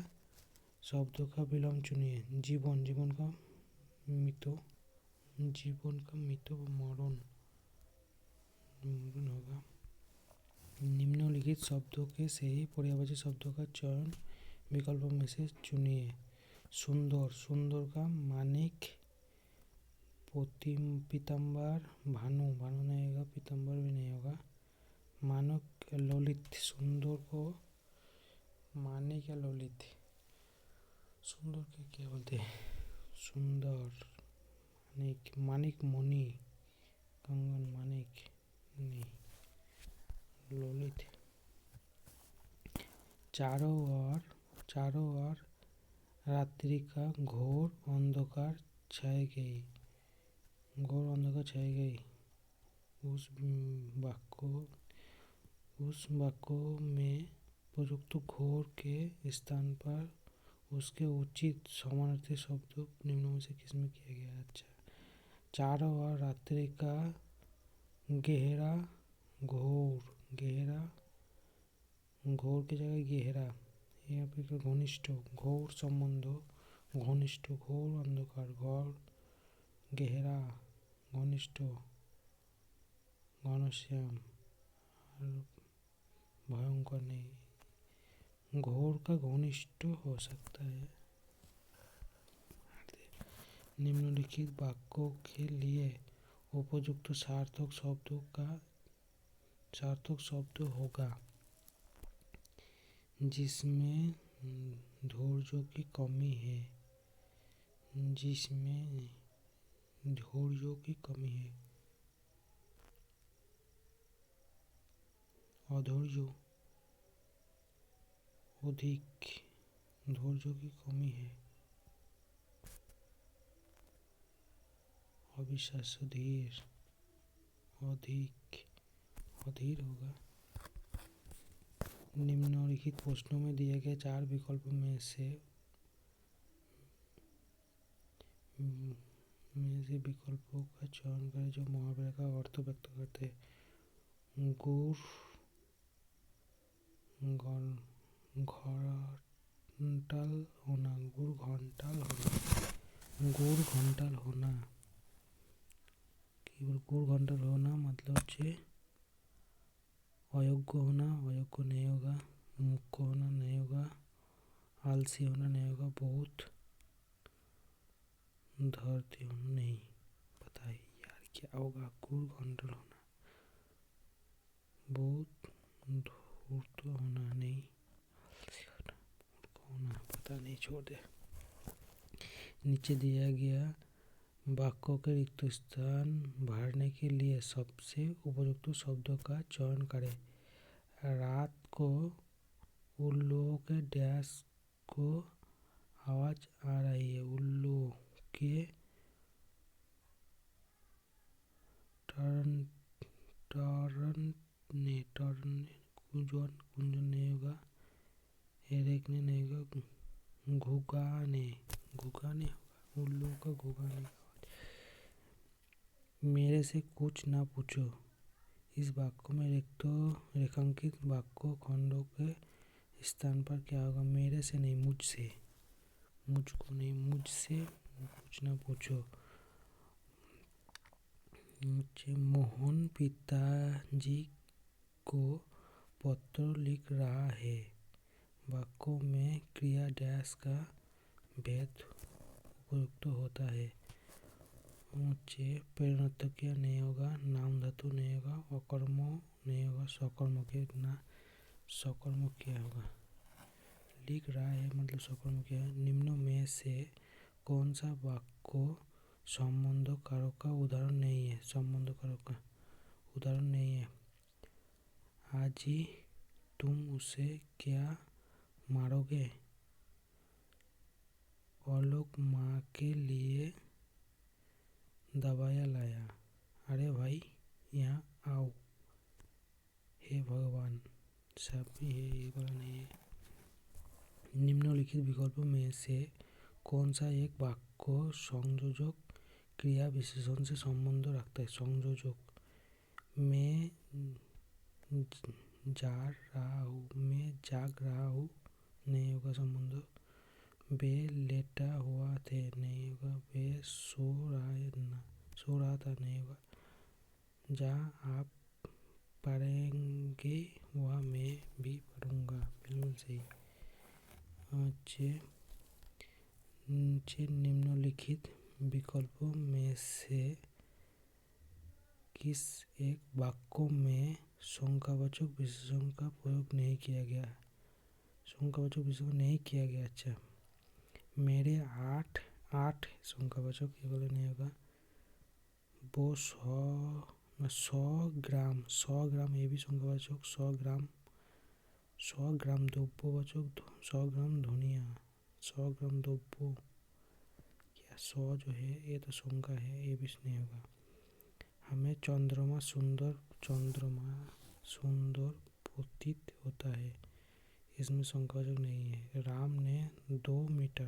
शब्दों का विलोम चुनिए। जीवन, जीवन का मृत्यु, जीवन का मृत्यु मरण, मरण होगा। निम्नलिखित शब्दों के सही पर्यायवाची शब्दों का चयन विकल्पों में से चुनिए। सुंदर, सुंदर का मानिक, पीताम्बर, भानु, भानु नहीं होगा, पीताम्बर भी नहीं होगा। मानक, ललित, सुंदर को मानिक या ललित, सुंदर के क्या बोलते हैं, सुंदर, मानिक, मानिक मणि, कंगन, मानिक नहीं, ललित। चारों ओर रात्रि का घोर अंधकार छाई गई, घोर अंधकार छाई गई। उस वाक्य में उपयुक्त घोर के स्थान पर उसके उचित समानार्थी शब्द निम्नों में से किसमें किया गया? अच्छा, चारों ओर रात्रि का गहरा, घोर, गहरा, घोर की जगह गहरा, यहाँ पे घनिष्ठ, घोर संबंध, घनिष्ठ, घोर अंधकार, घोर गहरा, घनिष्ठ, घनश्याम, भयंकर नहीं, घोर का घनिष्ठ हो सकता है। निम्नलिखित वाक्यों के लिए उपयुक्त सार्थक शब्द होगा जिसमें धैर्य की कमी है, जिसमें धैर्य की कमी है। अधैर्य, अधिक, धैर्य की कमी है। अविश्वास, धीर, अधिक, अधीर होगा। निम्नलिखित प्रश्नों में दिए गए 4 विकल्पों में से विकल्पों का चयन करें जो मुहावरे का अर्थ व्यक्त करते हैं। गुड़ घंटाल होना, गुड़ घंटाल होना, गुड़ घंटाल होना, गुड़ घंटाल होना मतलब হচ্ছে अयोग्य होना, अयोग्य नहीं होगा, मूर्ख होना नहीं होगा, आलसी होना नहीं होगा, बहुत धरती होना नहीं। पता है यार क्या होगा? गुड़ घंटाल होना, बहुत धूर्त होना नहीं, होना पता नहीं, छोड़ दे। नीचे दिया गया वाक्यों के रिक्त स्थान भरने के लिए सबसे उपयुक्त शब्दों का चयन करें। रात को उल्लुओं के डैश को आवाज आ रही है, उल्लुओं के टर्न टर्न कुंजन कुंजन नहीं होगा, एरेकने नहीं होगा, घुगाने घुगाने होगा, उल्लू का घुगाने। मेरे से कुछ ना पूछो, इस वाक्य में रेखांकित वाक्य खंडों के स्थान पर क्या होगा? मेरे से नहीं, मुझसे, मुझको नहीं, मुझसे कुछ ना पूछो। मोहन पिताजी को पत्र लिख रहा है। वाक्यों में क्रिया डैश का भेद उपयुक्त होता है। प्रेरणतक्रिया नहीं होगा, नाम धातु नहीं होगा, अकर्म नहीं होगा, सकर्मक ना सकर्मक क्या होगा? लिख रहा है मतलब सकर्मक क्या है? निम्नों में से कौन सा वाक्य संबंध कारक का उदाहरण नहीं है? संबंध कारक का उदाहरण नहीं है। आज ही तुम उसे क्या मारोगे? आलोक माँ के लिए दवाइयाँ लाया। अरे भाई यहाँ आओ, हे भगवान, सब भी है, ये वाला नहीं है। निम्नलिखित विकल्पों में से कौन सा एक वाक्य संयोजक क्रिया विशेषण से संबंध रखता है? संयोजक, मैं जाग रहा हूँ नहीं होगा संबंध। वे लेटा हुआ थे नहीं होगा। वे सो रहा था नहीं होगा। जहाँ आप पढ़ेंगे वहाँ मैं भी पढ़ूंगा, बिल्कुल सही। निम्नलिखित विकल्पों में से किस एक वाक्य में संज्ञावाचक विशेषण का प्रयोग नहीं किया गया? संज्ञावाचक विशेषण नहीं किया गया। अच्छा, मेरे 8 संज्ञावाचक, ये वाला नहीं होगा। वो 100 ग्राम ये भी संज्ञावाचक, 100 ग्राम द्रव्यवाचक, 100 ग्राम धनिया, 100 ग्राम द्रव्य, क्या 100 जो है ये तो संज्ञा है, ये भी नहीं होगा। हमें चंद्रमा सुंदर प्रतीत होता है, इसमें संज्ञावाचक नहीं है। राम ने 2 मीटर,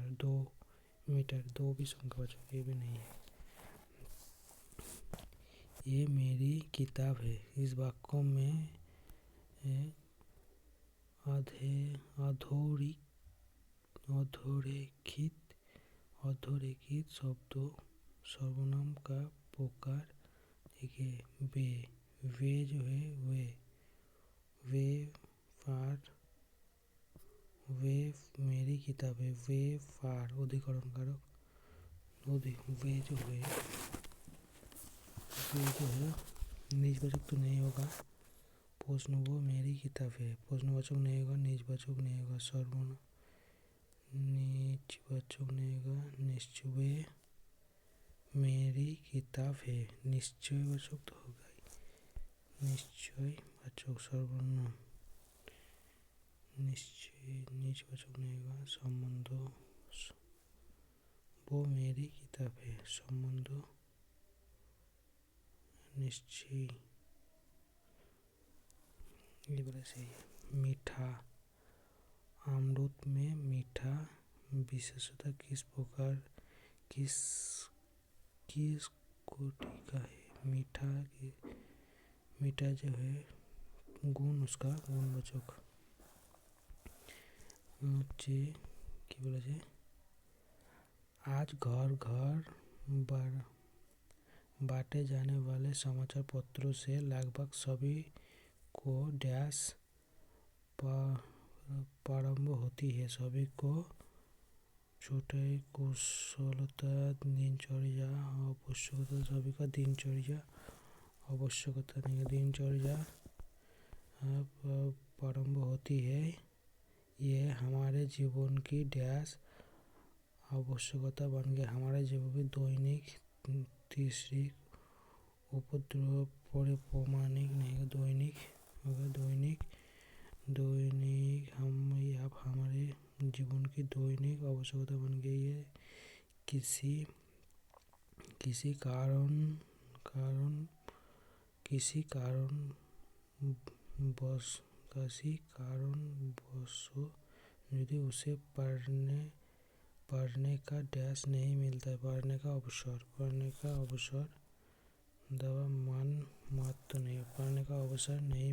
2 भी संज्ञावाचक, ये भी नहीं है। ये मेरी किताब है, इस वाक्य में अधोरेखित शब्दों सर्वनाम का प्रकार देखिए। वे जो है वे मेरी किताब है। वे फार अधिकरण कारक, वे जो है निजवाचक तो नहीं होगा। प्रश्न वो मेरी किताब है, प्रश्नवाचक नहीं होगा, निजवाचक नहीं होगा, सर्वनाम निजवाचक नहीं होगा। निश्चय मेरी किताब है, निश्चयवाचक तो होगा ही। निश्चयवाचक सर्वनाम, निश्चय निजवाचक नहीं होगा। संबंध, वो मेरी किताब है, संबंध निश्चय, ये बड़ा सही है। मीठा, अमृत में मीठा विशेषता किस प्रकार किस कोटि का है? मीठा जो है गुण, उसका गुणवाचक। मुझे क्या बोला जाए? आज घर घर बांटे जाने वाले समाचार पत्रों से लगभग सभी को डैश प्रारंभ होती है। सभी को छुट्टी, कुशलता, दिनचर्या, आवश्यकता। सभी का दिनचर्या, आवश्यकता नहीं, दिनचर्या प्रारंभ होती है। ये हमारे जीवन की डैश आवश्यकता बन गया। हमारे जीवन की दैनिक तीसरी उपद्रव परिप्रमाणिक नहीं, दैनिक हमारे जीवन की दैनिक आवश्यकता बन गई है। किसी कारण बसी कारणवश यदि उसे पढ़ने का डैश नहीं मिलता है, पढ़ने का अवसर दवा मान मत तो नहीं, पढ़ने का अवसर नहीं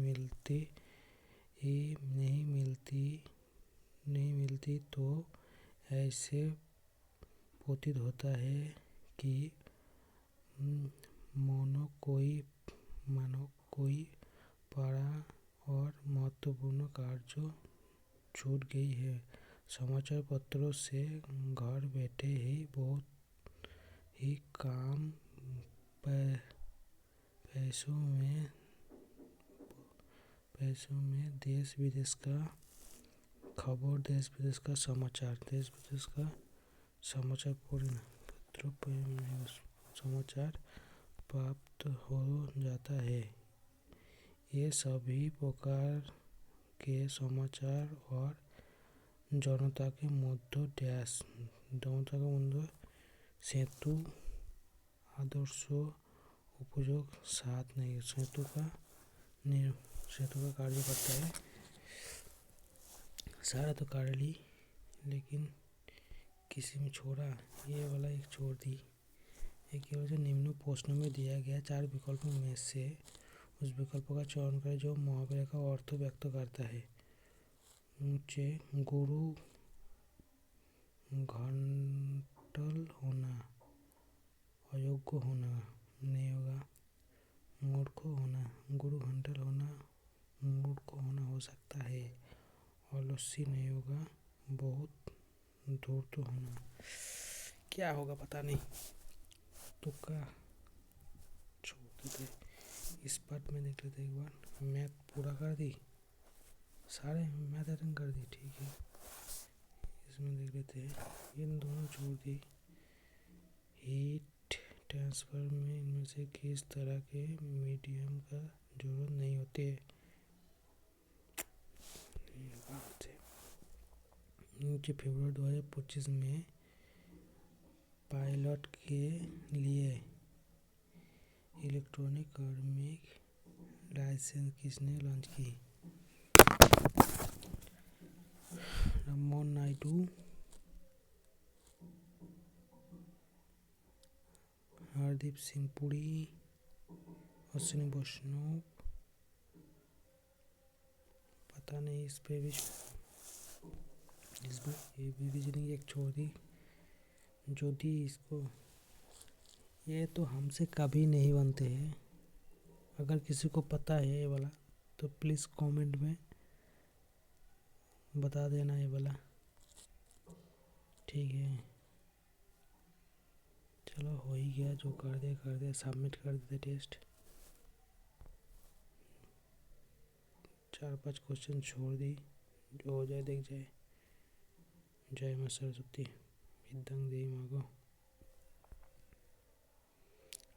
मिलती तो ऐसे प्रतीत होता है कि मानो कोई बड़ा और महत्वपूर्ण कार्य छूट गई है। समाचार पत्रों से घर बैठे ही बहुत ही कम पैसों में देश विदेश का खबर, देश विदेश का समाचार पूर्ण पत्रों पर समाचार प्राप्त हो जाता है। ये सभी प्रकार के समाचार और जनता के मध्य सेतु आदर्शों उपयोग साथ नहीं सेतु का कार्य करता है। सारा तो कर ली, लेकिन किसी में छोड़ा, ये वाला एक छोड़ दी। एक जो निम्न प्रश्नों में दिया गया 4 विकल्पों में से उस विकल्प का चयन करें जो मुहावरे का अर्थ व्यक्त करता है। ऊंचे गुरु घंटल होना, अयोग्य होना नहीं होगा। मूर्ख होना, गुरु घंटल होना मूर्ख होना हो सकता है। आलसी नहीं होगा, बहुत धूर्त होना। क्या होगा पता नहीं, तुक्का छोड़ देते। इस पार्ट में देख लेते एक बार। मैथ पूरा कर दी, सारे मैथ अटेंड कर दी, ठीक है। इसमें देख लेते हैं, इन दोनों छोड़ दी। हीट ट्रांसफर में इनमें से किस तरह के मीडियम का जरूरत नहीं होती है। नीचे फरवरी 2025 में पायलट के लिए इलेक्ट्रॉनिक कार्मिक लाइसेंस किसने लॉन्च की? राममोहन नायडू, हरदीप सिंह पुरी, अश्विनी वैष्णव, पता नहीं। इस पे भी रीजनिंग एक छोड़ दी। जो दी इसको, ये तो हमसे कभी नहीं बनते हैं। अगर किसी को पता है ये वाला तो प्लीज़ कमेंट में बता देना ये वाला, ठीक है। चलो हो ही गया, जो कर दे सबमिट कर देते टेस्ट। 4-5 क्वेश्चन छोड़ दी, जो हो जाए देख जाए। जय मां सरस्वती, विद्यां देही मांगो।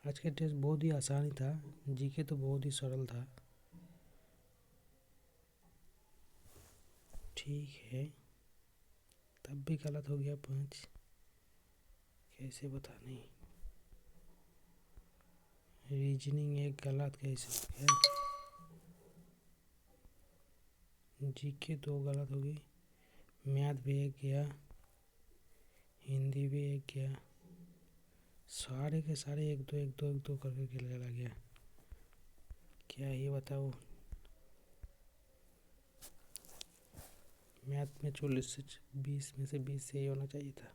आज का टेस्ट बहुत ही आसान था, जीके तो बहुत ही सरल था, ठीक है। तब भी गलत हो गया 5, कैसे बता नहीं। रीजनिंग एक गलत कैसे हो गया, जीके 2 गलत हो गई, मैथ भी एक गया, हिंदी भी एक गया, सारे के सारे एक दो करके चला गया। क्या ही बताओ। मैथ में 40 से 20 में से 20 सही होना चाहिए था।